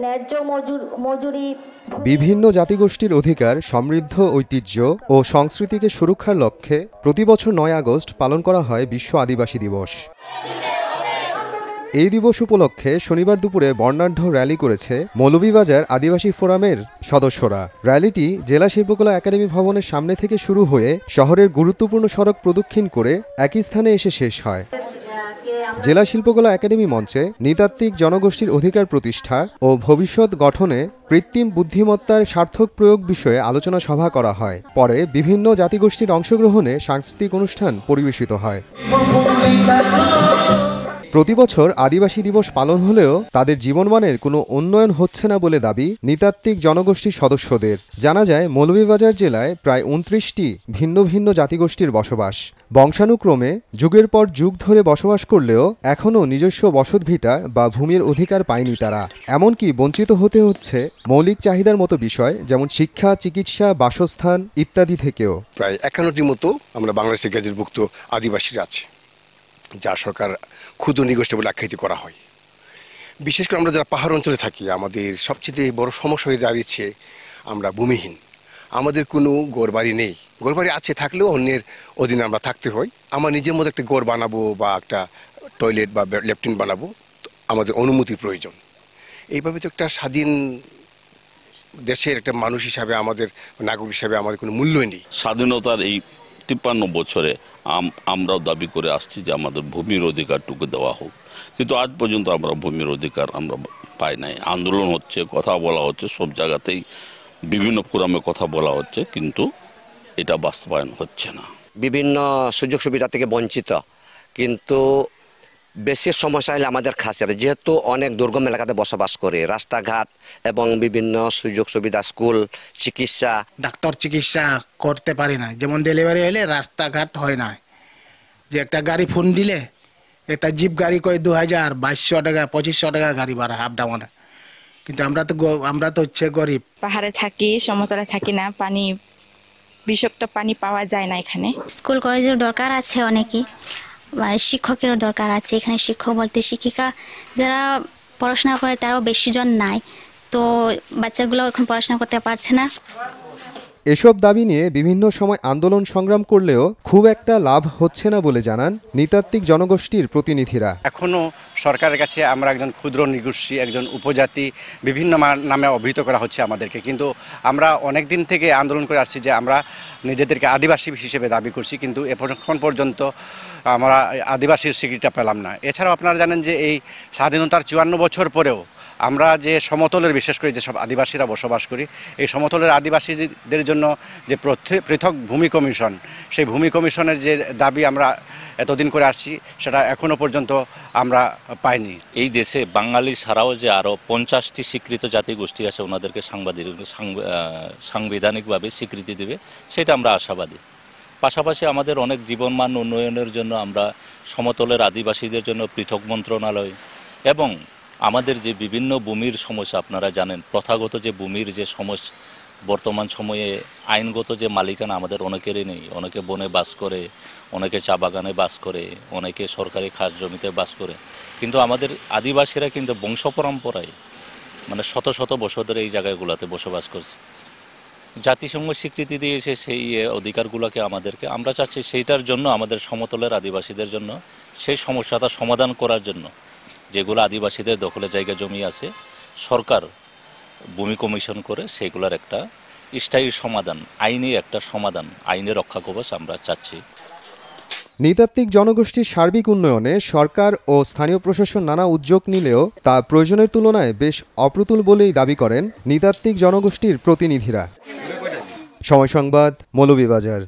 ন্যায্য মজুরি। বিভিন্ন জাতিগোষ্ঠীর অধিকার, সমৃদ্ধ ঐতিহ্য ও সংস্কৃতিকে সুরক্ষার লক্ষ্যে প্রতি বছর 9 আগস্ট পালন করা হয় বিশ্ব আদিবাসী দিবস। এই দিবস উপলক্ষে শনিবার দুপুরে বর্ণাঢ্য র্যালি করেছে মৌলভীবাজার আদিবাসী ফোরামের সদস্যরা। র্যালিটি জেলা শিল্পকলা একাডেমি ভবনের সামনে থেকে শুরু হয়ে শহরের গুরুত্বপূর্ণ সড়ক প্রদক্ষিণ করে একই স্থানে এসে শেষ হয়। জেলা শিল্পকলা একাডেমি মঞ্চে নৃতাত্ত্বিক জনগোষ্ঠীর অধিকার প্রতিষ্ঠা ও ভবিষ্যৎ গঠনে কৃত্রিম বুদ্ধিমত্তার সার্থক প্রয়োগ বিষয়ে আলোচনা সভা করা হয়। পরে বিভিন্ন জাতিগোষ্ঠীর অংশগ্রহণে সাংস্কৃতিক অনুষ্ঠান পরিবেশিত হয়। প্রতি বছর আদিবাসী দিবস পালন হলেও তাদের জীবনমানের কোনো উন্নয়ন হচ্ছে না বলে দাবি নৃতাত্ত্বিক জনগোষ্ঠীর সদস্যদের। জানা যায় মৌলভীবাজার জেলায় প্রায় 29টি ভিন্ন ভিন্ন জাতিগোষ্ঠীর বসবাস। বংশানুক্রমে যুগের পর যুগ ধরে বসবাস করলেও এখনও নিজস্ব বসতভিটা বা ভূমির অধিকার পায়নি তারা। এমনকি বঞ্চিত হতে হচ্ছে মৌলিক চাহিদার মতো বিষয় যেমন শিক্ষা, চিকিৎসা, বাসস্থান ইত্যাদি থেকেও। প্রায় 51টির মতো আমরা বাংলাদেশের গেজেটভুক্ত আদিবাসীরা আছে, যা সরকার ক্ষুদ্র নৃগোষ্ঠী বলে আখ্যায়িত করা হয়। বিশেষ করে আমরা যারা পাহাড় অঞ্চলে থাকি, আমাদের সবচেয়ে বড় সমস্যা হয়ে দাঁড়িয়েছে আমরা ভূমিহীন। আমাদের কোনো ঘরবাড়ি নেই, ঘরবাড়ি আছে থাকলেও অন্যের অধীনে আমরা থাকতে হয়। আমার নিজের মধ্যে একটা ঘর বানাবো বা একটা টয়লেট বা ল্যাট্রিন বানাবো, আমাদের অনুমতির প্রয়োজন। এইভাবে তো একটা স্বাধীন দেশের একটা মানুষ হিসাবে, আমাদের নাগরিক হিসাবে আমাদের কোনো মূল্যই নেই। স্বাধীনতার এই 53 বছরে আমরাও দাবি করে আসছি যে আমাদের ভূমির অধিকারটুকু দেওয়া হোক, কিন্তু আজ পর্যন্ত আমরা ভূমির অধিকার আমরা পাই নাই। আন্দোলন হচ্ছে, কথা বলা হচ্ছে, সব জায়গাতেই বিভিন্ন ফোরামে কথা বলা হচ্ছে, কিন্তু এটা বাস্তবায়ন হচ্ছে না। বিভিন্ন সুযোগ সুবিধা থেকে বঞ্চিত, কিন্তু বেশি সমস্যা হলে আমাদের খাসিয়ার, যেহেতু অনেক দুর্গম এলাকাতে বসবাস করে, রাস্তাঘাট এবং বিভিন্ন সুযোগ সুবিধা, স্কুল, চিকিৎসা, ডাক্তার চিকিৎসা করতে পারি না। যেমন ডেলিভারি হলে রাস্তাঘাট হয় না, যে একটা গাড়ি ফোন দিলে একটা জিপ গাড়ি কয় 2000, 2200 টাকা, 2500 টাকা গাড়ি ভাড়া আপ ডাউনে। কিন্তু আমরা তো হচ্ছে গরিব। পাহাড়ে থাকি, সমতলে থাকি না, পানি বিষাক্ত পানি পাওয়া যায় না এখানে। স্কুল কলেজের দরকার আছে অনেকই, শিক্ষকেরও দরকার আছে। এখানে শিক্ষক বলতে শিক্ষিকা যারা পড়াশোনা করে তারাও বেশি জন নাই, তো বাচ্চাগুলো এখন পড়াশোনা করতে পারছে না। এসব দাবি নিয়ে বিভিন্ন সময় আন্দোলন সংগ্রাম করলেও খুব একটা লাভ হচ্ছে না বলে জানান নৃতাত্ত্বিক জনগোষ্ঠীর প্রতিনিধিরা। এখনও সরকারের কাছে আমরা একজন ক্ষুদ্র নৃগোষ্ঠী, একজন উপজাতি বিভিন্ন নামে অভিহিত করা হচ্ছে আমাদেরকে, কিন্তু আমরা অনেক দিন থেকে আন্দোলন করে আসছি যে আমরা নিজেদেরকে আদিবাসী হিসেবে দাবি করছি, কিন্তু এখন পর্যন্ত আমরা আদিবাসীর স্বীকৃতিটা পেলাম না। এছাড়াও আপনারা জানেন যে এই স্বাধীনতার 54 বছর পরেও আমরা যে সমতলের, বিশেষ করে যেসব আদিবাসীরা বসবাস করি, এই সমতলের আদিবাসীদের জন্য যে পৃথক ভূমি কমিশন, সেই ভূমি কমিশনের যে দাবি আমরা এতদিন করে আসছি, সেটা এখনো পর্যন্ত আমরা পাইনি। এই দেশে বাঙালি ছাড়াও যে আরও 50টি স্বীকৃত জাতিগোষ্ঠী আছে, ওনাদেরকে সাংবিধানিকভাবে স্বীকৃতি দেবে, সেটা আমরা আশাবাদী। পাশাপাশি আমাদের অনেক জীবনমান উন্নয়নের জন্য আমরা সমতলের আদিবাসীদের জন্য পৃথক মন্ত্রণালয় এবং আমাদের যে বিভিন্ন ভূমির সমস্যা, আপনারা জানেন প্রথাগত যে ভূমির যে সমস্যা, বর্তমান সময়ে আইনগত যে মালিকানা আমাদের অনেকেরই নেই। অনেকে বনে বাস করে, অনেকে চা বাগানে বাস করে, অনেকে সরকারি খাস জমিতে বাস করে, কিন্তু আমাদের আদিবাসীরা কিন্তু বংশ পরম্পরায় মানে শত শত বছর ধরে এই জায়গাগুলোতে বসবাস করছে। জাতিসংঘ স্বীকৃতি দিয়েছে সেই অধিকারগুলোকে আমাদেরকে। আমরা চাচ্ছি সেইটার জন্য আমাদের সমতলের আদিবাসীদের জন্য সেই সমস্যাটা সমাধান করার জন্য যেগুলো আদিবাসীদের দখলে জায়গা জমি আছে, সরকার ভূমি কমিশন করে সেগুলোর একটা স্থায়ী সমাধান, আইনি একটা সমাধান, আইনে রক্ষা কবচ আমরা চাচ্ছি। নৃতাত্ত্বিক জনগোষ্ঠীর সার্বিক উন্নয়নে সরকার ও স্থানীয় প্রশাসন নানা উদ্যোগ নিলেও তা প্রয়োজনের তুলনায় বেশ অপ্রতুল বলেই দাবি করেন নৃতাত্ত্বিক জনগোষ্ঠীর প্রতিনিধিরা। সময় সংবাদ, মৌলভীবাজার।